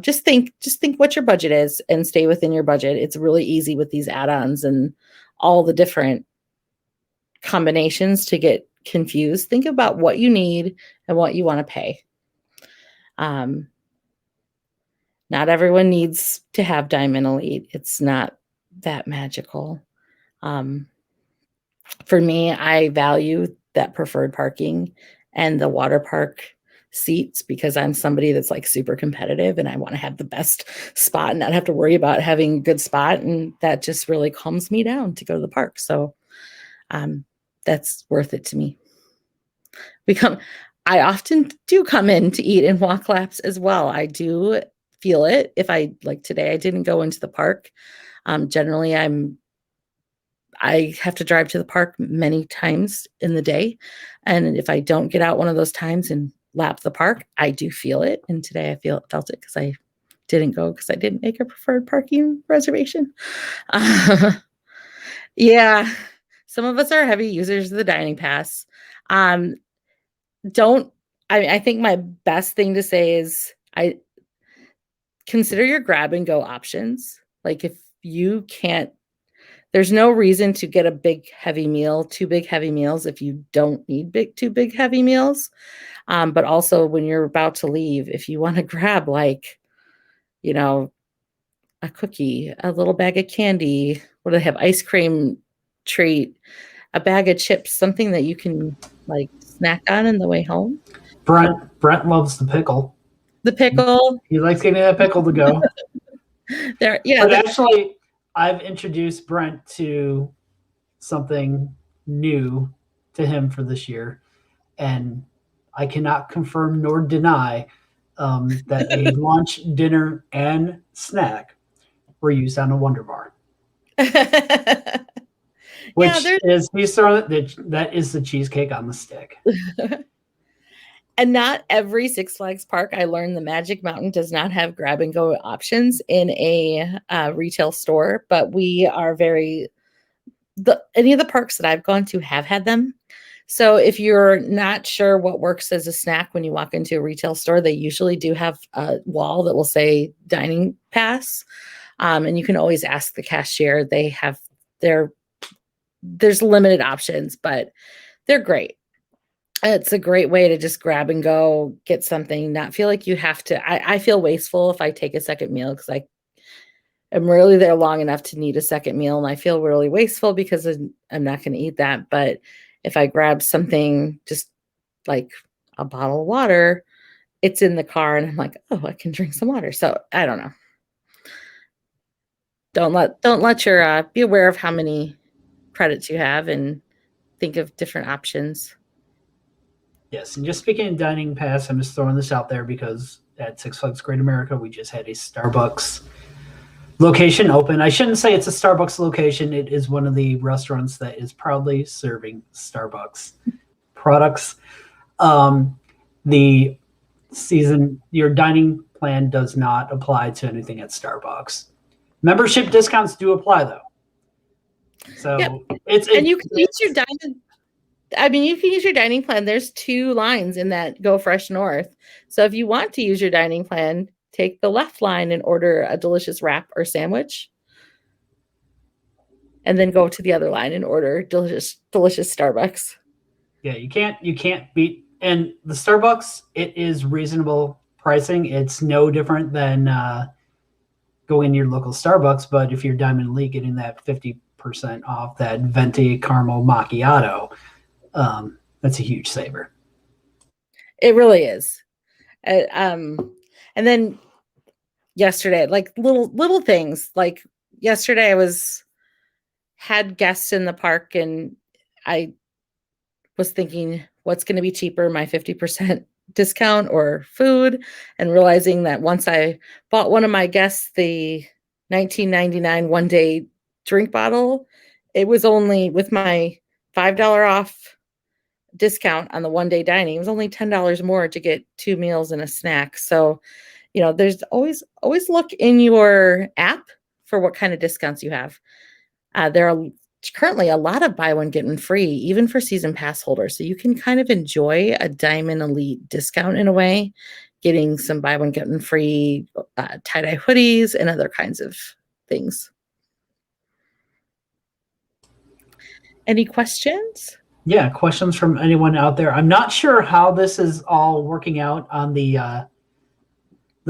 Just think what your budget is and stay within your budget. It's really easy with these add-ons and all the different combinations to get confused. Think about what you need and what you want to pay. Not everyone needs to have Diamond Elite. It's not that magical. For me, I value that preferred parking and the water park seats, because I'm somebody that's like super competitive and I want to have the best spot and not have to worry about having a good spot. And that just really calms me down to go to the park. So that's worth it to me. I often do come in to eat and walk laps as well. I do feel it. If I, like today, I didn't go into the park. Generally, I have to drive to the park many times in the day. And if I don't get out one of those times and lap the park, I do feel it. And today I felt it because I didn't go because I didn't make a preferred parking reservation. Yeah. Some of us are heavy users of the dining pass. I think my best thing to say is I consider your grab and go options. Like if you can't, there's no reason to get a big heavy meal, 2 big heavy meals if you don't need 2 big heavy meals. But also when you're about to leave, if you want to grab like, a cookie, a little bag of candy, what do they have? Ice cream treat, a bag of chips, something that you can like snack on the way home. Brent loves the pickle. The pickle. He likes getting that pickle to go. Actually, I've introduced Brent to something new to him for this year, and I cannot confirm nor deny that a lunch, dinner, and snack were used on a Wonder Bar. Which is that is the cheesecake on the stick. And not every Six Flags park, I learned the Magic Mountain does not have grab and go options in a retail store, but we are any of the parks that I've gone to have had them. So if you're not sure what works as a snack when you walk into a retail store, they usually do have a wall that will say dining pass. And you can always ask the cashier. There's limited options, but they're great. It's a great way to just grab and go, get something, not feel like you have to. I feel wasteful if I take a second meal because I am really there long enough to need a second meal. And I feel really wasteful because I'm not going to eat that. But if I grab something just like a bottle of water, it's in the car and I'm like, oh, I can drink some water. So I don't know. Don't let your be aware of how many credits you have and think of different options. Yes, and just speaking of dining pass, I'm just throwing this out there because at Six Flags Great America, we just had a Starbucks location open. I shouldn't say it's a Starbucks location. It is one of the restaurants that is proudly serving Starbucks products. Your dining plan does not apply to anything at Starbucks. Membership discounts do apply though. So yep. You can use your dining. You can use your dining plan. There's 2 lines in that Go Fresh North. So if you want to use your dining plan, take the left line and order a delicious wrap or sandwich. And then go to the other line and order delicious Starbucks. Yeah, you can't beat. And the Starbucks, it is reasonable pricing. It's no different than going to your local Starbucks. But if you're Diamond Elite, getting that 50% off that venti caramel macchiato, that's a huge saver. It really is. And then yesterday, like little things, like yesterday I had guests in the park and I was thinking what's going to be cheaper, my 50% discount or food, and realizing that once I bought one of my guests the $19.99 one-day drink bottle, it was only with my $5 off discount on the one-day dining. It was only $10 more to get 2 meals and a snack. So, there's always look in your app for what kind of discounts you have. There are currently a lot of buy one, get one free, even for season pass holders. So you can kind of enjoy a Diamond Elite discount in a way, getting some buy one, get one free tie-dye hoodies and other kinds of things. Any questions? Yeah, questions from anyone out there. I'm not sure how this is all working out on the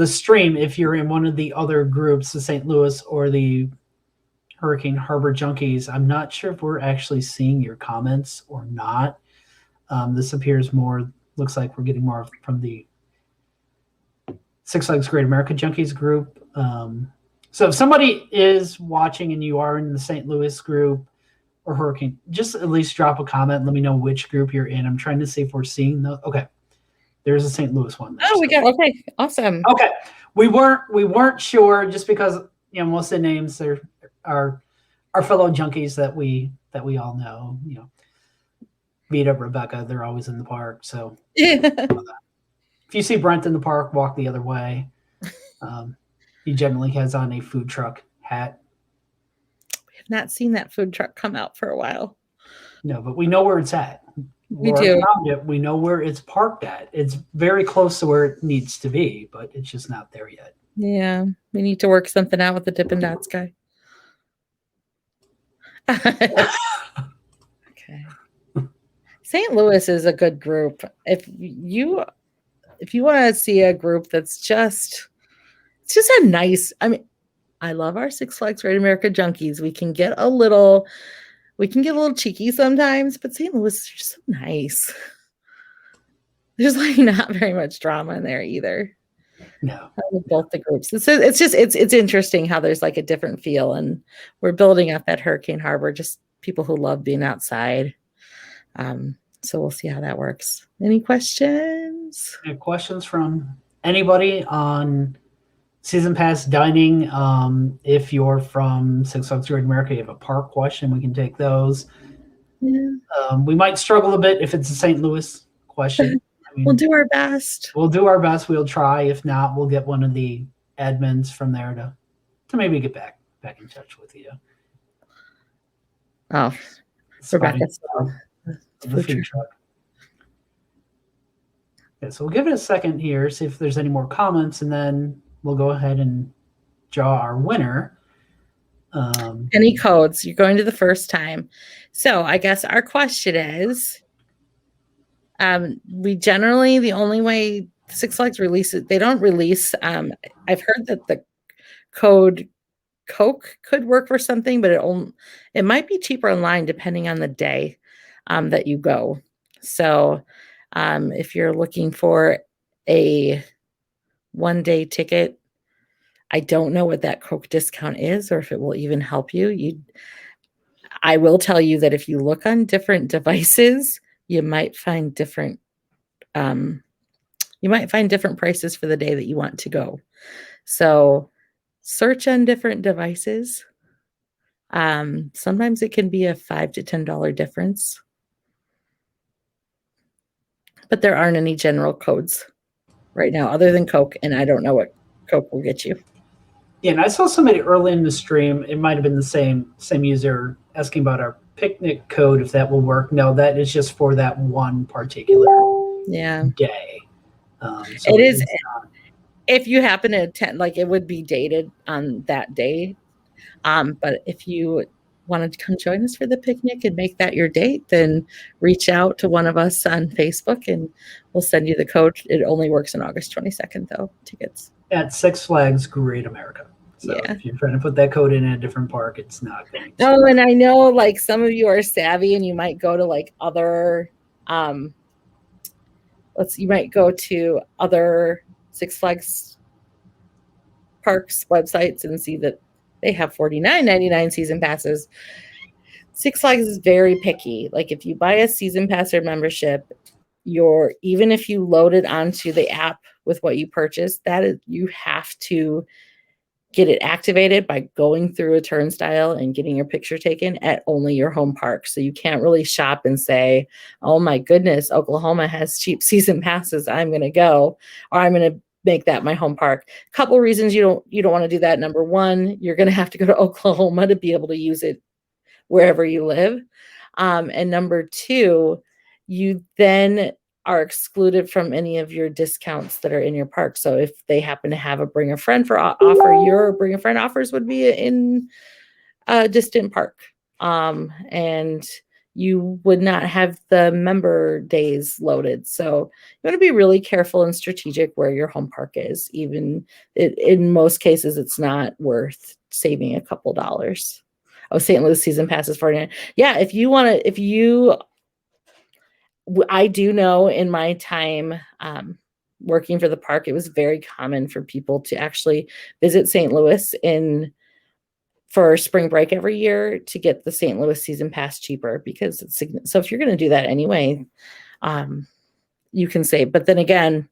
stream if you're in one of the other groups, the St. Louis or the Hurricane Harbor Junkies. I'm not sure if we're actually seeing your comments or not. This appears more, looks like we're getting more from the Six Flags Great America Junkies group. So if somebody is watching and you are in the St. Louis group or Hurricane, just at least drop a comment and let me know which group you're in. I'm trying to see if we're seeing those. Okay. There's a St. Louis one. There, we got, okay, awesome. Okay. We weren't sure just because, most of the names are our fellow junkies that we all know, Vita, Rebecca, they're always in the park. So if you see Brent in the park, walk the other way. He generally has on a food truck hat. We have not seen that food truck come out for a while. No, but we know where it's at. We do. We know where it's parked at. It's very close to where it needs to be, but it's just not there yet. Yeah, we need to work something out with the Dippin' Dots guy. Okay. St. Louis is a good group. If you want to see a group that's just a nice, I love our Six Flags Great America Junkies. We can get a little cheeky sometimes, but St. Louis is just so nice. There's like not very much drama in there either. No, with both the groups. It's interesting how there's like a different feel, and we're building up at Hurricane Harbor, just people who love being outside. So we'll see how that works. Any questions? Any questions from anybody on Season Pass dining? If you're from Six Flags Great America, you have a park question, we can take those. Yeah. We might struggle a bit if it's a St. Louis question. We'll do our best. We'll do our best. We'll try. If not, we'll get one of the admins from there to maybe get back in touch with you. Oh, Rebecca. The food truck. Okay, so we'll give it a second here, see if there's any more comments, and then we'll go ahead and draw our winner. Any codes? You're going to the first time. So I guess our question is, we generally, the only way Six Flags releases, they don't release. I've heard that the code Coke could work for something, but it might be cheaper online depending on the day that you go. So if you're looking for a one-day ticket, I don't know what that Coke discount is or if it will even help you. I will tell you that if you look on different devices, you might find different prices for the day that you want to go. So search on different devices. Sometimes it can be a $5 to $10 difference. But there aren't any general codes right now other than Coke, and I don't know what Coke will get you. Yeah, and I saw somebody early in the stream, it might have been the same user, asking about our picnic code, if that will work. No, that is just for that one particular day. So it is if you happen to attend, like it would be dated on that day. But if you wanted to come join us for the picnic and make that your date, then reach out to one of us on Facebook and we'll send you the code. It only works on August 22nd, though, tickets. At Six Flags Great America. So if you're trying to put that code in a different park, it's not going to. Oh, and I know like some of you are savvy and you might go to like other, you might go to other Six Flags parks websites and see that they have $49.99 season passes. Six Flags is very picky. Like if you buy a season pass or membership, even if you load it onto the app with what you purchased, you have to get it activated by going through a turnstile and getting your picture taken at only your home park. So you can't really shop and say, oh my goodness, Oklahoma has cheap season passes, I'm going to go, or I'm going to make that my home park. A couple of reasons you don't want to do that. Number one, you're going to have to go to Oklahoma to be able to use it wherever you live. And number two, you then are excluded from any of your discounts that are in your park. So if they happen to have a bring a friend for offer, your bring a friend offers would be in a distant park. And you would not have the member days loaded. So you want to be really careful and strategic where your home park is. Even in most cases, it's not worth saving a couple dollars. Oh, St. Louis season passes $49. Yeah, if you want to, I do know in my time working for the park, it was very common for people to actually visit St. Louis for spring break every year to get the St. Louis season pass cheaper, because so if you're going to do that anyway, you can save. But then again,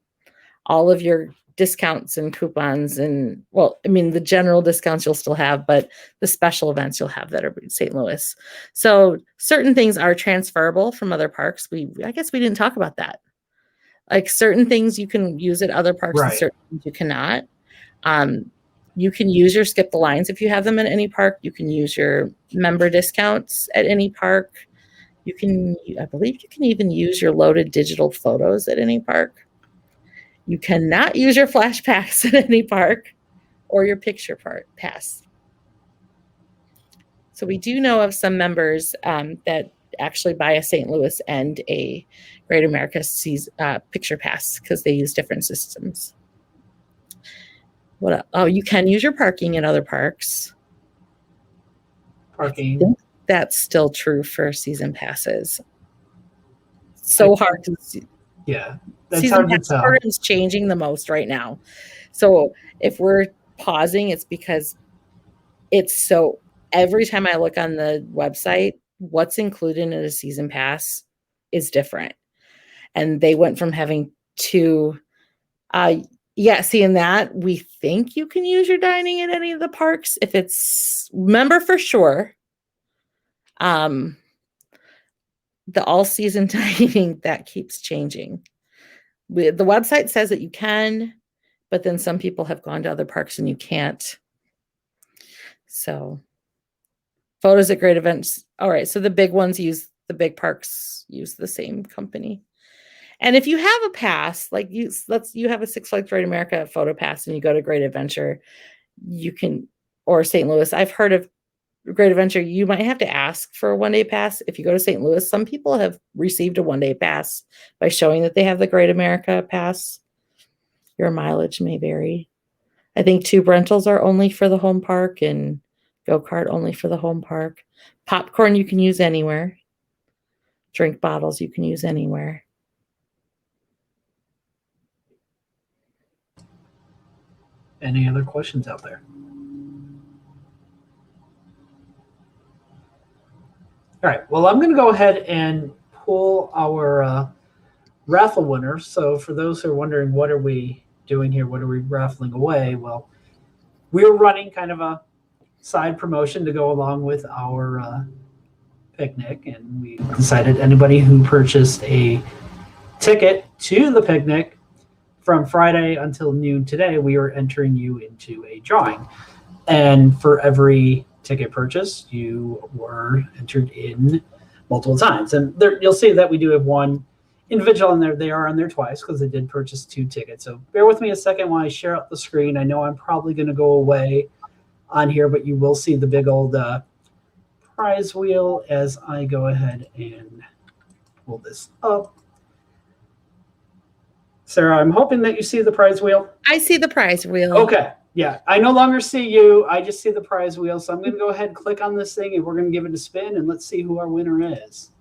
all of your discounts and coupons and, well, I mean, the general discounts you'll still have, but the special events you'll have that are in St. Louis. So certain things are transferable from other parks. I guess we didn't talk about that. Like certain things you can use at other parks and certain things you cannot. You can use your skip the lines if you have them at any park. You can use your member discounts at any park. I believe you can even use your loaded digital photos at any park. You cannot use your flash packs at any park or your picture pass. So we do know of some members that actually buy a St. Louis and a Great America picture pass because they use different systems. Oh, you can use your parking at other parks. Parking. I think that's still true for season passes. So hard to see. Yeah, that's season hard to pass tell. program is changing the most right now. So if we're pausing, it's because every time I look on the website, what's included in a season pass is different. And they went from having two, seeing that, we think you can use your dining at any of the parks if it's member for sure. The all season dining, that keeps changing. The website says that you can, but then some people have gone to other parks and you can't. So photos at great events. All right. So the big big parks use the same company. And if you have a pass, like you have a Six Flags Great America photo pass and you go to Great Adventure, you can, or St. Louis. I've heard of Great Adventure. You might have to ask for a one-day pass. If you go to St. Louis, some people have received a one-day pass by showing that they have the Great America pass. Your mileage may vary. I think tube rentals are only for the home park and go-kart only for the home park. Popcorn you can use anywhere. Drink bottles you can use anywhere. Any other questions out there? All right. Well, I'm going to go ahead and pull our raffle winners. So for those who are wondering, what are we doing here? What are we raffling away? Well, we're running kind of a side promotion to go along with our picnic. And we decided anybody who purchased a ticket to the picnic from Friday until noon today, we are entering you into a drawing. And for every ticket purchase, you were entered in multiple times. And there, you'll see that we do have one individual in there. They are on there twice because they did purchase 2 tickets. So bear with me a second while I share out the screen. I know I'm probably going to go away on here, but you will see the big old prize wheel as I go ahead and pull this up. Sarah, I'm hoping that you see the prize wheel. I see the prize wheel. Okay. Yeah, I no longer see you. I just see the prize wheel. So I'm going to go ahead and click on this thing and we're going to give it a spin and let's see who our winner is.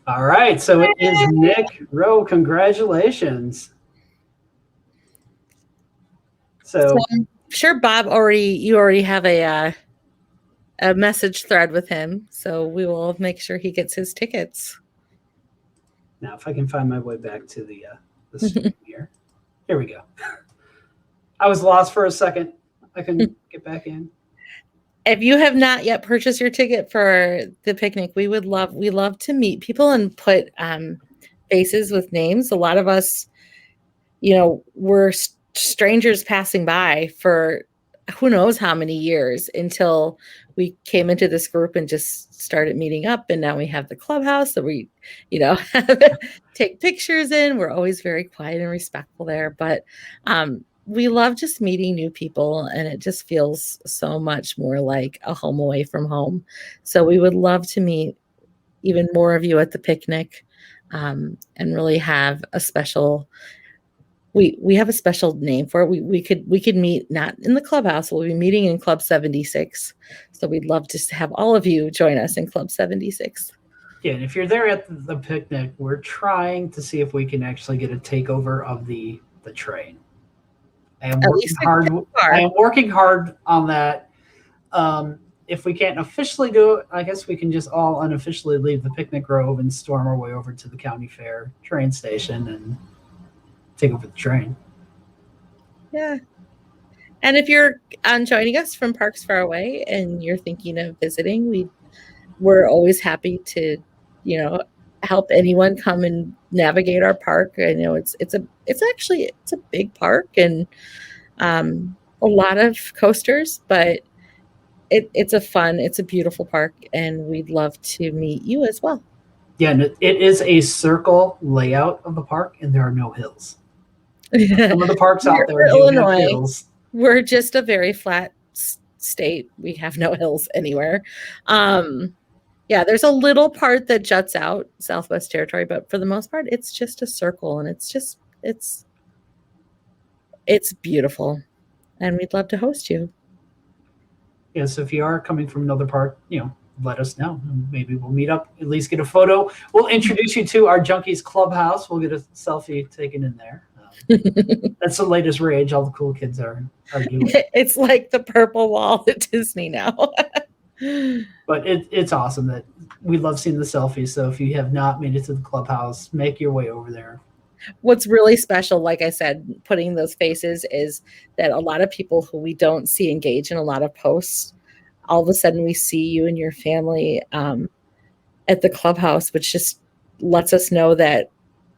All right, so it is Nick Rowe. Congratulations. So I'm sure Bob you already have a message thread with him, so we will make sure he gets his tickets. Now, if I can find my way back to the stream here. Here we go. I was lost for a second. I couldn't get back in. If you have not yet purchased your ticket for the picnic, we love to meet people and put faces with names. A lot of us, we're strangers passing by for who knows how many years until we came into this group and just started meeting up. And now we have the clubhouse that we, take pictures in. We're always very quiet and respectful there, but we love just meeting new people, and it just feels so much more like a home away from home. So we would love to meet even more of you at the picnic, and really have a special. We have a special name for it. We could meet not in the clubhouse. We'll be meeting in Club 76. So we'd love to have all of you join us in Club 76. Yeah, and if you're there at the picnic, we're trying to see if we can actually get a takeover of the train. I am working hard on that. If we can't officially do it, I guess we can just all unofficially leave the picnic grove and storm our way over to the county fair train station and take over the train. Yeah. And if you're joining us from Parks Far Away and you're thinking of visiting, we're always happy to, help anyone come and navigate our park. I know it's a big park and a lot of coasters, but it's a beautiful park, and we'd love to meet you as well. Yeah, and it is a circle layout of the park, and there are no hills. Some of the parks out there do have hills. We're just a very flat state. We have no hills anywhere. Yeah, there's a little part that juts out, Southwest Territory, but for the most part, it's just a circle, and it's beautiful, and we'd love to host you. Yeah, so if you are coming from another park, let us know. Maybe we'll meet up, at least get a photo. We'll introduce you to our Junkies Clubhouse. We'll get a selfie taken in there. That's the latest rage all the cool kids are doing. It's like the purple wall at Disney now. But it's awesome that we love seeing the selfies. So if you have not made it to the clubhouse, make your way over there. What's really special, like I said, putting those faces, is that a lot of people who we don't see engage in a lot of posts, all of a sudden we see you and your family at the clubhouse, which just lets us know that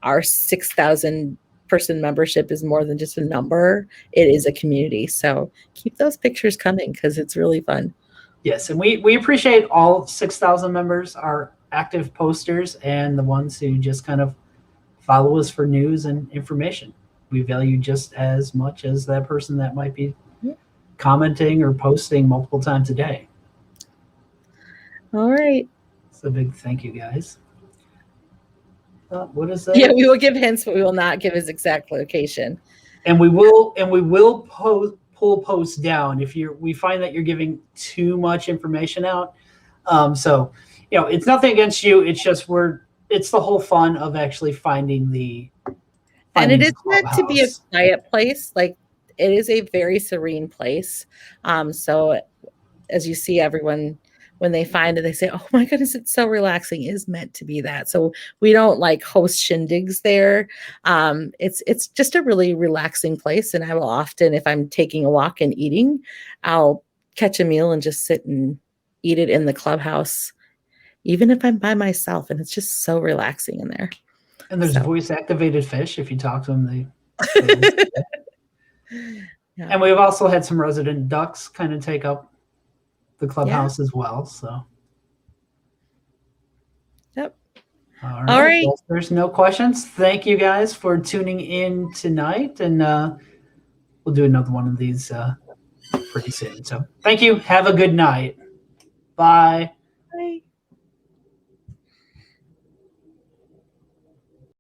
our 6,000 person membership is more than just a number. It is a community. So keep those pictures coming because it's really fun. Yes, and we appreciate all 6,000 members, our active posters, and the ones who just kind of follow us for news and information. We value just as much as that person that might be commenting or posting multiple times a day. All right. So a big thank you, guys. What is that? Yeah, we will give hints, but we will not give his exact location. And we will pull posts down if we find that you're giving too much information out. So it's nothing against you. It's just it's the whole fun of actually finding and it is meant to be a quiet place. Like, it is a very serene place. So as you see, everyone, when they find it, they say, "Oh my goodness, it's so relaxing." It is meant to be that. So we don't host shindigs there. It's just a really relaxing place. And I will often, if I'm taking a walk and eating, I'll catch a meal and just sit and eat it in the clubhouse, even if I'm by myself. And it's just so relaxing in there. And there's voice activated fish. If you talk to them, yeah. And we've also had some resident ducks kind of take up the clubhouse as well. So yep. All right. Well, there's no questions. Thank you guys for tuning in tonight, and we'll do another one of these pretty soon. So thank you. Have a good night. Bye. Bye.